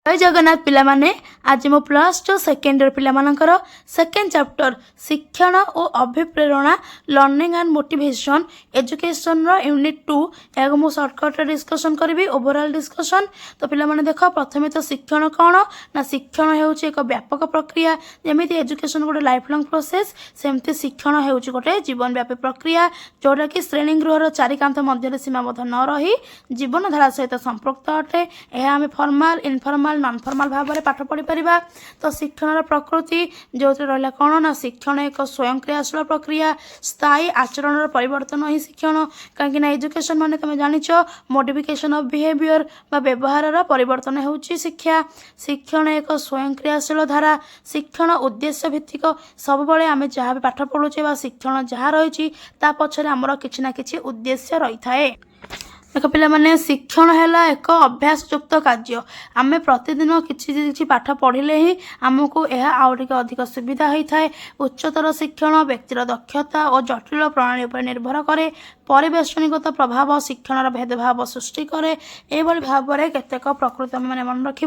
जय जगन्नाथ पिलामाने आज मो प्लस टू सेकेंड इयर पिलामानकर सेकेंड चैप्टर शिक्षण और अभिप्रेरणा लर्निंग एंड मोटिवेशन एजुकेशन रो यूनिट 2 एगो मु शॉर्टकट डिस्कशन करी ओवरऑल डिस्कशन। तो पिलामाने देख प्रथमे तो शिक्षण कौन ना शिक्षण हेउची एक व्यापक प्रक्रिया जमीती एजुकेशन गोटे लाइफ लॉन्ग प्रोसेस सेमती शिक्षण हेउची गोटे जीवन व्यापी प्रक्रिया जोटा कि श्रेणी गृहर चारिकांत मध्य सीमाबद्ध न रही जीवन धारा सहित संपृक्त अटे। यह आम फॉर्माल इनफॉर्माल नॉन फॉर्माल भाव में पाठ पढ़ी पारिबा। तो शिक्षण प्रकृति जो रहा कौन ना शिक्षण एक स्वयं क्रियाशील प्रक्रिया स्थायी आचरण परिवर्तन ही शिक्षण कहीं एजुकेशन माने तुम जानिच मॉडिफिकेशन ऑफ बिहेवियर बा व्यवहार परिवर्तन होउची शिक्षा। शिक्षण एक स्वयं क्रियाशील धारा शिक्षण उद्देश्य भित्तिक सब बड़े आम जहाँ भी पाठ पढ़ुचे बा शिक्षण जहाँ रही पछरे आमर किछि ना किछि उद्देश्य रही थाए। देख पे शिक्षण है एक अभ्यासयुक्त कार्य आम प्रतिदिन किसी पाठ पढ़िले ही आमको यह आउटिक अधिक सुविधा होता है। उच्चतर शिक्षण व्यक्तिर दक्षता और जटिल प्रणाली पर निर्भर करे। परिवेशनीगत प्रभाव शिक्षण भेदभाव सृष्टि करे। एभली भाव में केतेक प्रकृति मैंने मन रख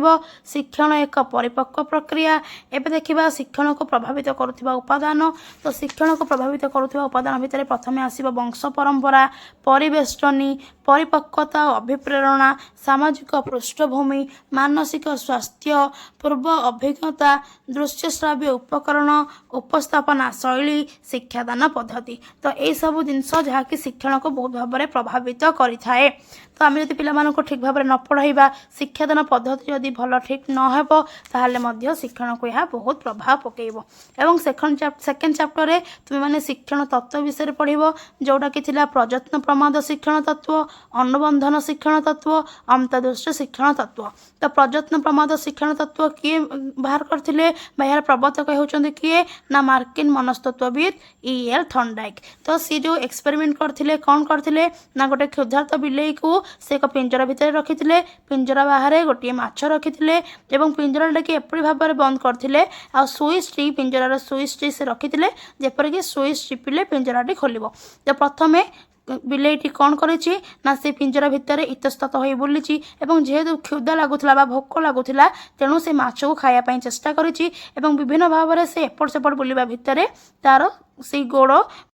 शिक्षण एक परिपक्व प्रक्रिया। एवं देखा शिक्षण को प्रभावित करुवा उपादान। तो शिक्षण को प्रभावित करुवा उपादान भितर प्रथम आसव वंश परंपरा परिवेष्टनी परिपक्वता अभिप्रेरणा सामाजिक पृष्ठभूमि मानसिक स्वास्थ्य पूर्व अभिज्ञता दृश्यश्राव्य उपकरण उपस्थापना शैली शिक्षादान पद्धति। तो यही सब जिनस जहाँकि शिक्षण को बहुत भाव में प्रभावित करें। तो आम जब पिला ठीक भाव में न पढ़ाइबा शिक्षादान पद्धति जदि भल ठीक नहेब ताहले शिक्षण को यह बहुत प्रभाव पकेब। एवं सेकेंड चैप्टर रे तुम मैंने शिक्षण तत्व विषय पढ़व जोटा कि प्रयत्न प्रमाद शिक्षण तत्व अनुबंधन शिक्षण तत्व अंतदृष्टि शिक्षण तत्व। तो प्रयत्न प्रमाद शिक्षण तत्व किए बाहर करथिले यार प्रवर्तक होउचंदी किए ना मार्किन मनस्तत्वविद E.L. थॉर्नडाइक। तो सी जो एक्सपेरिमेंट करथिले कौन करथिले ना गोटे क्षुधार्त बिलेई को से एक पिंजरा भितर रखिथिले पिंजरा बाहर गोटे माछ रखिथिले एवं पिंजरा के एपरि भाव में बंद करथिले आ स्विच टी पिंजरार स्विच टी से रखिथिले जेपरि कि स्विच टिपिले पिंजराटी खोलिबो। तो प्रथमे बिलेईटी कौन करेछि ना से पिंजरा भितर इतस्तत हो बुली एवं जेहेतु क्षुधा लगुला बा भोक लगुला तेणु से माछ को खाया पई चेष्टा करिछि एवं विभिन्न भाव में से एपट सेपट बुलिबा भितर तार से गोड़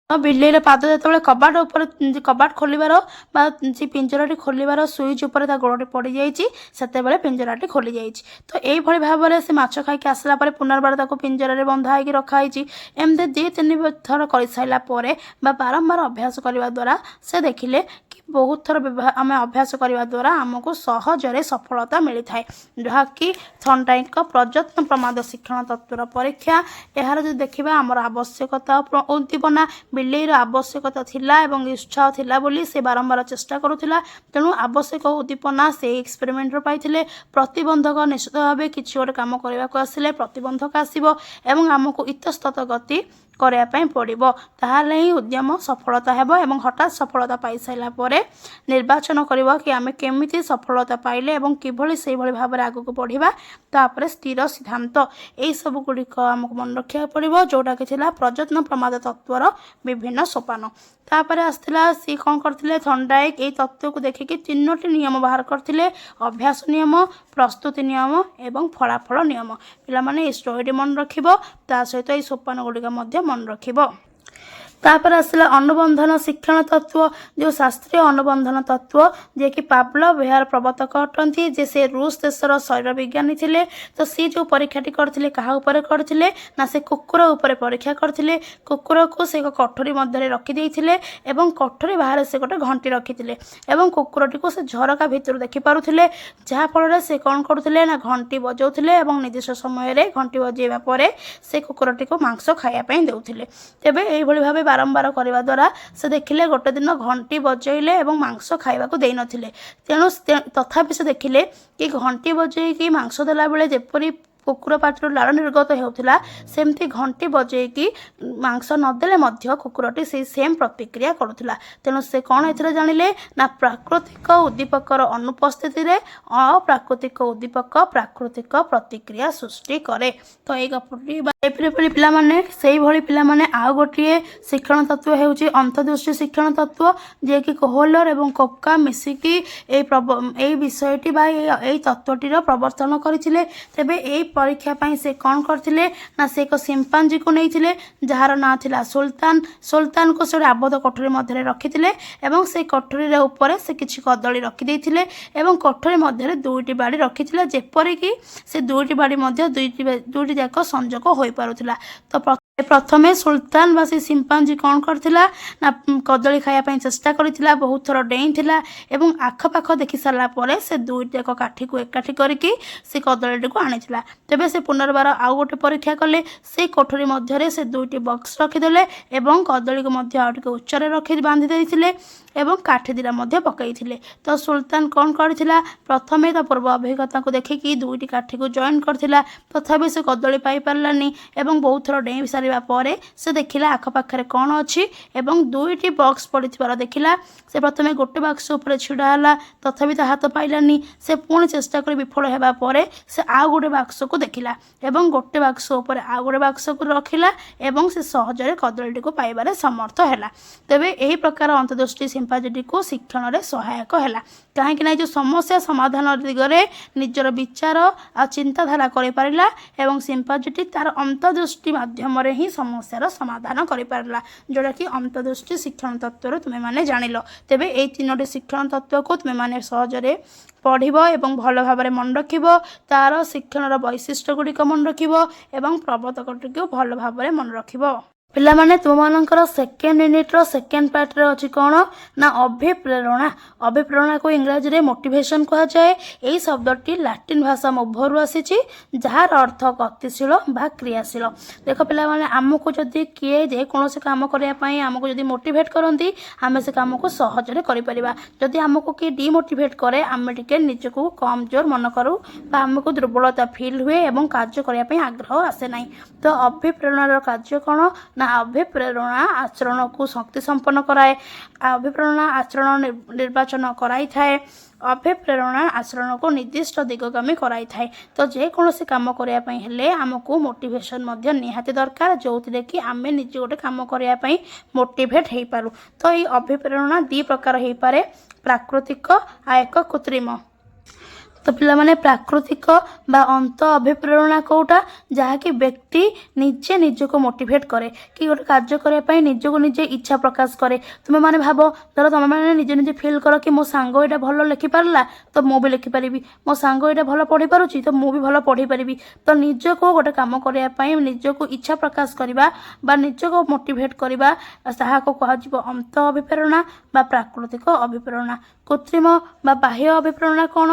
बिलेईर पाद जो कबाट उपर कबाट खोलिबार से पिंजराटी खोलिबार स्विच उपर गोड़टी पड़ जाते पिंजराटी खोली जाइए। तो यही भाव में से माछ खाई आसला पुनर्बार पिंजर बंधा हो रखाई एमती 2-3 थर कर सारापर बारंबार अभ्यास करने द्वारा से देखिले कि बहुत थर आम अभ्यास करने द्वारा आमको सहजरे सफलता मिलता है जहाँकि थॉर्नडाइक प्रयत्न प्रमाद शिक्षण तत्वर परीक्षा। यार जो देखा आमर आवश्यकता उद्दीपना बिलेईर आवश्यकता थिला एवं उत्साह थिला बोली से बारंबार चेष्टा करुला तेणु आवश्यक उद्दीपना से एक्सपेरिमेंट पाइथिले। प्रतिबंधक निश्चित भाव किसी गोटे कम करने को आसिले प्रतिबंधक आसब एवं आमको इतस्तत गति करने पड़ो ताहले ही उद्यम सफलता हेबो एवं हठात सफलता पाई साइला परे निर्वाचन करबो कि आमे केमिति सफलता पाइले एवं किभली से भली भाव में आगु को बढ़िबा तापर स्थिर सिद्धांत एई सब गुड़िक आमको मन रखा पड़ो जोटा कि प्रयत्न प्रमाद तत्वर विभिन्न सोपान। तापर आसला सी कौन करथिले थॉर्नडाइक ए तत्व को देखिकी 3टी नियम बाहर करथिले अभ्यास नियम प्रस्तुति नियम एवं फलाफल नियम। पिला माने स्टोरी मन रखिबो ता सहित ए सोपान गुड़िक मन रखिबो। तापर आसला अनुबंधन शिक्षण तत्व जो शास्त्रीय अनुबंधन तत्व जे कि पाब्लव यार प्रवर्तक अटंती जे से रूस देशर शरीर विज्ञानी थिले। तो सी जो परीक्षाटी करथिले कहा ऊपर करथिले ना से कुकुर ऊपर परीक्षा करथिले कुकुर को से कठोरी मध्य रखी देइथिले एवं कठोरी बाहर से गोटे घंटी रखिथिले एवं कुकुरटी को से झरका भितर देखि पारुथिले जहाँ फल से कौन करुथिले ना घंटी बजाउथिले एवं निर्दिष्ट समय रे घंटी बजेबा परे से कुकुरटी को मांस खाया पई देउथिले। तेबे एई भली भाबे बारंबार करने द्वारा से देखिले गोटे दिन घंटी बजैले एवं मांस खाइबा को देई नथिले तेणु तथापि से देखिले कि घंटी बजैकी मांस देला बेले जेपरी कुकुर पाटर लाड़ निर्गत होता सेमती घंटी बजैकी मांस नदेले मध्य कुकुरटी से सेम प्रतिक्रिया करुला। तेणु से कौन ए जानिले ना प्राकृतिक उद्दीपकर अनुपस्थिति रे अप्राकृतिक उद्दीपक प्राकृतिक प्रतिक्रिया सृष्टि करे। तो ये गपटी ଏପରି ପିଲାମାନେ ସେଇଭଳି ପିଲାମାନେ ଆଉ ଗୋଟିଏ ଶିକ୍ଷଣ ତତ୍ତ୍ୱ ହେଉଛି ଅନ୍ତର୍ଦୃଷ୍ଟି ଶିକ୍ଷଣ ତତ୍ତ୍ୱ, ଯିଏକି କୋହଲର ଏବଂ କୋପକା ମିଶିକି ଏଇ ବିଷୟଟି ବା ଏଇ ତତ୍ତ୍ୱଟିର ପ୍ରବର୍ତ୍ତନ କରିଥିଲେ। ତେବେ ଏଇ ପରୀକ୍ଷା ପାଇଁ ସେ କ'ଣ କରିଥିଲେ ନା ସେ ଏକ ସିମ୍ପାଞ୍ଜିକୁ ନେଇଥିଲେ ଯାହାର ନାଁ ଥିଲା ସୁଲତାନ। ସୁଲତାନକୁ ସେ ଗୋଟେ ଆବଦ୍ଧ କୋଠରୀ ମଧ୍ୟରେ ରଖିଥିଲେ ଏବଂ ସେଇ କୋଠରୀର ଉପରେ ସେ କିଛି କଦଳୀ ରଖିଦେଇଥିଲେ ଏବଂ କୋଠରୀ ମଧ୍ୟରେ ଦୁଇଟି ବାଡ଼ି ରଖିଥିଲେ, ଯେପରିକି ସେ ଦୁଇଟି ବାଡ଼ି ମଧ୍ୟ ଦୁଇଟି ଯାକ ସଂଯୋଗ ହୋଇପାରୁଥିଲା। ତ ପ୍ରଥମେ ସୁଲତାନ ବା ସେ ସିମ୍ପାଞ୍ଜି କ'ଣ କରିଥିଲା ନା କଦଳୀ ଖାଇବା ପାଇଁ ଚେଷ୍ଟା କରିଥିଲା, ବହୁତ ଥର ଡେଇଁଥିଲା ଏବଂ ଆଖପାଖ ଦେଖି ସାରିଲା ପରେ ସେ ଦୁଇଟି ଯାକ କାଠିକୁ ଏକାଠି କରିକି ସେ କଦଳୀଟିକୁ ଆଣିଥିଲା। ତେବେ ସେ ପୁନର୍ବାର ଆଉ ଗୋଟେ ପରୀକ୍ଷା କଲେ, ସେଇ କୋଠରୀ ମଧ୍ୟରେ ସେ ଦୁଇଟି ବକ୍ସ ରଖିଦେଲେ ଏବଂ କଦଳୀକୁ ମଧ୍ୟ ଆଉ ଟିକେ ଉଚ୍ଚରେ ବାନ୍ଧି ଦେଇଥିଲେ ଏବଂ କାଠି ଦିଟା ମଧ୍ୟ ପକାଇଥିଲେ। ତ ସୁଲତାନ କ'ଣ କରିଥିଲା, ପ୍ରଥମେ ତା ପୂର୍ବ ଅଭିଜ୍ଞତାକୁ ଦେଖିକି ଦୁଇଟି କାଠିକୁ ଜଏଣ୍ଟ କରିଥିଲା, ତଥାପି ସେ କଦଳୀ ପାଇପାରିଲାନି ଏବଂ ବହୁତ ଥର ଡେଇଁ ସାରିବା ପରେ ସେ ଦେଖିଲା ଆଖପାଖରେ କ'ଣ ଅଛି ଏବଂ ଦୁଇଟି ବକ୍ସ ପଡ଼ିଥିବାର ଦେଖିଲା। ସେ ପ୍ରଥମେ ଗୋଟେ ବାକ୍ସ ଉପରେ ଛିଡ଼ା ହେଲା, ତଥାପି ତା ହାତ ପାଇଲାନି। ସେ ପୁଣି ଚେଷ୍ଟା କରି ବିଫଳ ହେବା ପରେ ସେ ଆଉ ଗୋଟେ ବାକ୍ସକୁ ଦେଖିଲା ଏବଂ ଗୋଟେ ବାକ୍ସ ଉପରେ ଆଉ ଗୋଟେ ବାକ୍ସକୁ ରଖିଲା ଏବଂ ସେ ସହଜରେ କଦଳୀଟିକୁ ପାଇବାରେ ସମର୍ଥ ହେଲା। ତେବେ ଏହି ପ୍ରକାର ଅନ୍ତର୍ଦୃଷ୍ଟି ସିମ୍ପାଞ୍ଜିଟିକୁ ଶିକ୍ଷଣରେ ସହାୟକ ହେଲା, କାହିଁକି ନା ଏ ଯେଉଁ ସମସ୍ୟା ସମାଧାନ ଦିଗରେ ନିଜର ବିଚାର ଆଉ ଚିନ୍ତାଧାରା କରିପାରିଲା ଏବଂ ସିମ୍ପାଞ୍ଜିଟି ତାର ଅନ୍ତର୍ଦୃଷ୍ଟି ମାଧ୍ୟମରେ ହିଁ ସମସ୍ୟାର ସମାଧାନ କରିପାରିଲା, ଯେଉଁଟାକି ଅନ୍ତର୍ଦୃଷ୍ଟି ଶିକ୍ଷଣ ତତ୍ତ୍ୱରୁ ତୁମେମାନେ ଜାଣିଲ। ତେବେ ଏଇ ତିନୋଟି ଶିକ୍ଷଣ ତତ୍ତ୍ୱକୁ ତୁମେମାନେ ସହଜରେ ପଢ଼ିବ ଏବଂ ଭଲ ଭାବରେ ମନେ ରଖିବ, ତାର ଶିକ୍ଷଣର ବୈଶିଷ୍ଟ୍ୟ ଗୁଡ଼ିକ ମନେ ରଖିବ ଏବଂ ପ୍ରବର୍ତ୍ତକଟିକୁ ଭଲ ଭାବରେ ମନେ ରଖିବ। ପିଲାମାନେ ତୁମମାନଙ୍କର ସେକେଣ୍ଡ ୟୁନିଟ୍ର ସେକେଣ୍ଡ ପାର୍ଟରେ ଅଛି କ'ଣ ନା ଅଭିପ୍ରେରଣା। ଅଭିପ୍ରେରଣାକୁ ଇଂରାଜୀରେ ମୋଟିଭେସନ୍ କୁହାଯାଏ। ଏହି ଶବ୍ଦଟି ଲାଟିନ ଭାଷା ମୁଭରୁ ଆସିଛି, ଯାହାର ଅର୍ଥ ଗତିଶୀଳ ବା କ୍ରିୟାଶୀଳ। ଦେଖ ପିଲାମାନେ, ଆମକୁ ଯଦି କିଏ ଯେକୌଣସି କାମ କରିବା ପାଇଁ ଆମକୁ ଯଦି ମୋଟିଭେଟ୍ କରନ୍ତି, ଆମେ ସେ କାମକୁ ସହଜରେ କରିପାରିବା। ଯଦି ଆମକୁ କିଏ ଡିମୋଟିଭେଟ୍ କରେ, ଆମେ ଟିକେ ନିଜକୁ କମଜୋର ମନେ କରୁ ବା ଆମକୁ ଦୁର୍ବଳତା ଫିଲ୍ ହୁଏ ଏବଂ କାର୍ଯ୍ୟ କରିବା ପାଇଁ ଆଗ୍ରହ ଆସେ ନାହିଁ। ତ ଅଭିପ୍ରେରଣାର କାର୍ଯ୍ୟ କ'ଣ ନା ଅଭିପ୍ରେରଣା ଆଚରଣକୁ ଶକ୍ତି ସମ୍ପନ୍ନ କରାଏ, ଅଭିପ୍ରେରଣା ଆଚରଣ ନିର୍ବାଚନ କରାଇଥାଏ, ଅଭିପ୍ରେରଣା ଆଚରଣକୁ ନିର୍ଦ୍ଦିଷ୍ଟ ଦିଗଗାମୀ କରାଇଥାଏ। ତ ଯେକୌଣସି କାମ କରିବା ପାଇଁ ହେଲେ ଆମକୁ ମୋଟିଭେସନ୍ ମଧ୍ୟ ନିହାତି ଦରକାର, ଯେଉଁଥିରେ କି ଆମେ ନିଜେ ଗୋଟେ କାମ କରିବା ପାଇଁ ମୋଟିଭେଟ୍ ହେଇପାରୁ। ତ ଏଇ ଅଭିପ୍ରେରଣା ଦୁଇ ପ୍ରକାର ହେଇପାରେ, ପ୍ରାକୃତିକ ଆଉ ଏକ କୃତ୍ରିମ। ତ ପିଲାମାନେ ପ୍ରାକୃତିକ ବା ଅନ୍ତ ଅଭିପ୍ରେରଣା କେଉଁଟା, ଯାହାକି ବ୍ୟକ୍ତି ନିଜେ ନିଜକୁ ମୋଟିଭେଟ୍ କରେ କି ଗୋଟେ କାର୍ଯ୍ୟ କରିବା ପାଇଁ ନିଜକୁ ନିଜେ ଇଚ୍ଛା ପ୍ରକାଶ କରେ। ତୁମେମାନେ ଭାବ, ଧର ତୁମେମାନେ ନିଜେ ନିଜେ ଫିଲ୍ କର କି ମୋ ସାଙ୍ଗ ଏଇଟା ଭଲ ଲେଖିପାରିଲା ତ ମୁଁ ବି ଲେଖିପାରିବି, ମୋ ସାଙ୍ଗ ଏଇଟା ଭଲ ପଢ଼ିପାରୁଛି ତ ମୁଁ ବି ଭଲ ପଢ଼ିପାରିବି। ତ ନିଜକୁ ଗୋଟେ କାମ କରିବା ପାଇଁ ନିଜକୁ ଇଚ୍ଛା ପ୍ରକାଶ କରିବା ବା ନିଜକୁ ମୋଟିଭେଟ୍ କରିବା, ତାହାକୁ କୁହାଯିବ ଅନ୍ତ ଅଭିପ୍ରେରଣା ବା ପ୍ରାକୃତିକ ଅଭିପ୍ରେରଣା। କୃତ୍ରିମ ବା ବାହ୍ୟ ଅଭିପ୍ରେରଣା କ'ଣ,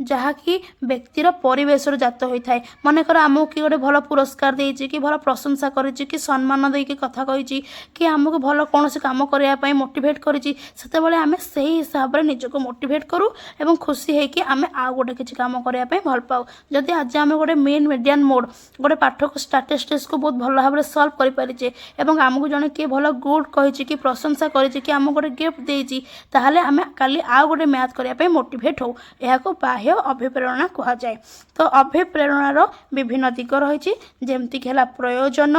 ଯାହାକି ବ୍ୟକ୍ତିର ପରିବେଶରୁ ଜାତ ହୋଇଥାଏ। ମନେକର ଆମକୁ କିଏ ଗୋଟେ ଭଲ ପୁରସ୍କାର ଦେଇଛି କି ଭଲ ପ୍ରଶଂସା କରିଛି କି ସମ୍ମାନ ଦେଇକି କଥା କହିଛି କି ଆମକୁ ଭଲ କୌଣସି କାମ କରିବା ପାଇଁ ମୋଟିଭେଟ୍ କରିଛି, ସେତେବେଳେ ଆମେ ସେହି ହିସାବରେ ନିଜକୁ ମୋଟିଭେଟ୍ କରୁ ଏବଂ ଖୁସି ହେଇକି ଆମେ ଆଉ ଗୋଟେ କିଛି କାମ କରିବା ପାଇଁ ଭଲ ପାଉ। ଯଦି ଆଜି ଆମେ ଗୋଟେ ମିଡ଼ିଆନ୍ ମୋଡ଼ ଗୋଟେ ପାଠକୁ ଷ୍ଟାଟିଷ୍ଟିକ୍ସକୁ ବହୁତ ଭଲ ଭାବରେ ସଲ୍ଭ କରିପାରିଛେ ଏବଂ ଆମକୁ ଜଣେ କିଏ ଭଲ ଗୁଡ୍ କହିଛି କି ପ୍ରଶଂସା କରିଛି କି ଆମକୁ ଗୋଟେ ଗିଫ୍ଟ ଦେଇଛି, ତାହେଲେ ଆମେ କାଲି ଆଉ ଗୋଟେ ମ୍ୟାଥ୍ କରିବା ପାଇଁ ମୋଟିଭେଟ୍ ହଉ। ଏହାକୁ ବାହ୍ୟ ଅଭିପ୍ରେରଣା କୁହାଯାଏ। ତ ଅଭିପ୍ରେରଣାର ବିଭିନ୍ନ ଦିଗ ରହିଛି, ଯେମିତିକି ହେଲା ପ୍ରୟୋଜନ,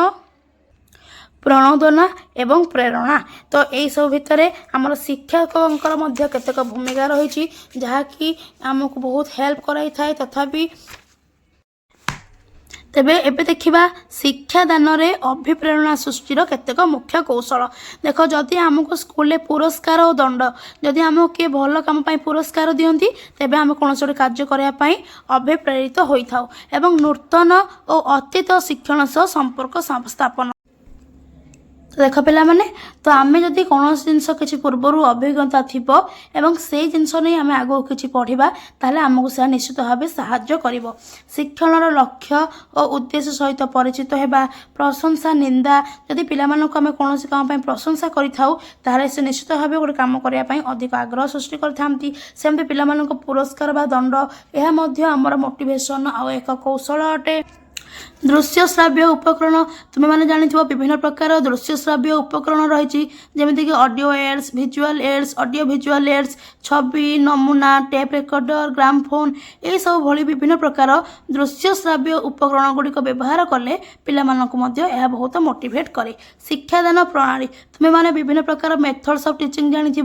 ପ୍ରଣୋଦନା ଏବଂ ପ୍ରେରଣା। ତ ଏହିସବୁ ଭିତରେ ଆମର ଶିକ୍ଷକଙ୍କର ମଧ୍ୟ କେତେକ ଭୂମିକା ରହିଛି, ଯାହାକି ଆମକୁ ବହୁତ ହେଲ୍ପ କରାଇଥାଏ। ତେବେ ଏବେ ଦେଖିବା ଶିକ୍ଷାଦାନରେ ଅଭିପ୍ରେରଣା ସୃଷ୍ଟିର କେତେକ ମୁଖ୍ୟ କୌଶଳ। ଦେଖ, ଯଦି ଆମକୁ ସ୍କୁଲରେ ପୁରସ୍କାର ଓ ଦଣ୍ଡ, ଯଦି ଆମକୁ କିଏ ଭଲ କାମ ପାଇଁ ପୁରସ୍କାର ଦିଅନ୍ତି, ତେବେ ଆମେ କୌଣସି ଗୋଟେ କାର୍ଯ୍ୟ କରିବା ପାଇଁ ଅଭିପ୍ରେରିତ ହୋଇଥାଉ ଏବଂ ନୂତନ ଓ ଅତୀତ ଶିକ୍ଷଣ ସହ ସମ୍ପର୍କ ସ୍ଥାପନ। ଦେଖ ପିଲାମାନେ, ତ ଆମେ ଯଦି କୌଣସି ଜିନିଷ କିଛି ପୂର୍ବରୁ ଅଭିଜ୍ଞତା ଥିବ ଏବଂ ସେଇ ଜିନିଷ ନେଇ ଆମେ ଆଗକୁ କିଛି ପଢ଼ିବା, ତାହେଲେ ଆମକୁ ସେହା ନିଶ୍ଚିତ ଭାବେ ସାହାଯ୍ୟ କରିବ। ଶିକ୍ଷଣର ଲକ୍ଷ୍ୟ ଓ ଉଦ୍ଦେଶ୍ୟ ସହିତ ପରିଚିତ ହେବା, ପ୍ରଶଂସା ନିନ୍ଦା, ଯଦି ପିଲାମାନଙ୍କୁ ଆମେ କୌଣସି କାମ ପାଇଁ ପ୍ରଶଂସା କରିଥାଉ, ତାହେଲେ ସେ ନିଶ୍ଚିତ ଭାବେ ଗୋଟେ କାମ କରିବା ପାଇଁ ଅଧିକ ଆଗ୍ରହ ସୃଷ୍ଟି କରିଥାନ୍ତି। ସେମିତି ପିଲାମାନଙ୍କୁ ପୁରସ୍କାର ବା ଦଣ୍ଡ, ଏହା ମଧ୍ୟ ଆମର ମୋଟିଭେସନ୍ ଆଉ ଏକ କୌଶଳ ଅଟେ। दृश्य श्राव्य उपकरण तुम मैंने जानी विभिन्न प्रकार दृश्य श्राव्य उपकरण रही जमीक audio aids visual aids audio visual aids छवि नमूना टेप रेकर्डर ग्रामफोन यही सब भली विभिन्न प्रकार दृश्य श्राव्य उपकरण गुड़िक व्यवहार कले पिला बहुत मोटिवेट करे। शिक्षादान प्रणाली तुम मैंने विभिन्न प्रकार मेथड्स ऑफ टीचिंग जानी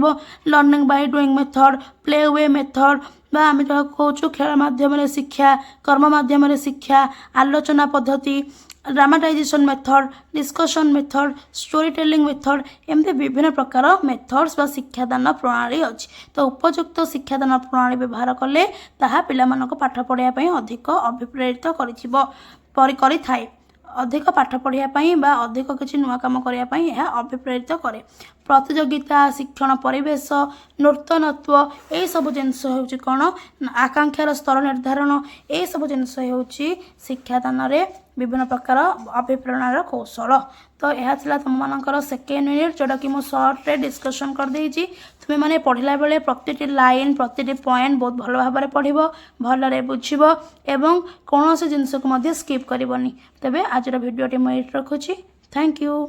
learning by doing method play way method बा आम जहाँ कहूँ खेल मध्यम शिक्षा कर्म मध्यम शिक्षा आलोचना पद्धति dramatisation method discussion method story telling method एमती विभिन्न प्रकार मेथड्स बा शिक्षादान प्रणाली अच्छी। तो उपयुक्त शिक्षादान प्रणाली व्यवहार कले ताहा पिलामानक पाठ पढ़ाई अधिक अभिप्रेरित करिथाए अधिक पाठ पढ़ाई बा अधिक किसी नुआ काम करने यह अभिप्रेरित करे। प्रतियोगिता शिक्षण परिवेश नूतनत्व यही सब जिनस हूँ कौन आकांक्षार स्तर निर्धारण यही सब जिनस हूँ शिक्षादान विभिन्न प्रकार अभिप्रेरणार कौशल। तो यह था तुम मानकर सेकेंड यूनिट जोटा कि मुझे सर्टे डिस्कसन कर देछि। तुम मैंने पढ़ला बेले प्रति लाइन प्रति पॉइंट बहुत भल भाव में पढ़ भलरे बुझब एवं कौन से जिनस को स्किप करनी। तेबे आज भिडियोटी मुझे रखुची। Thank you.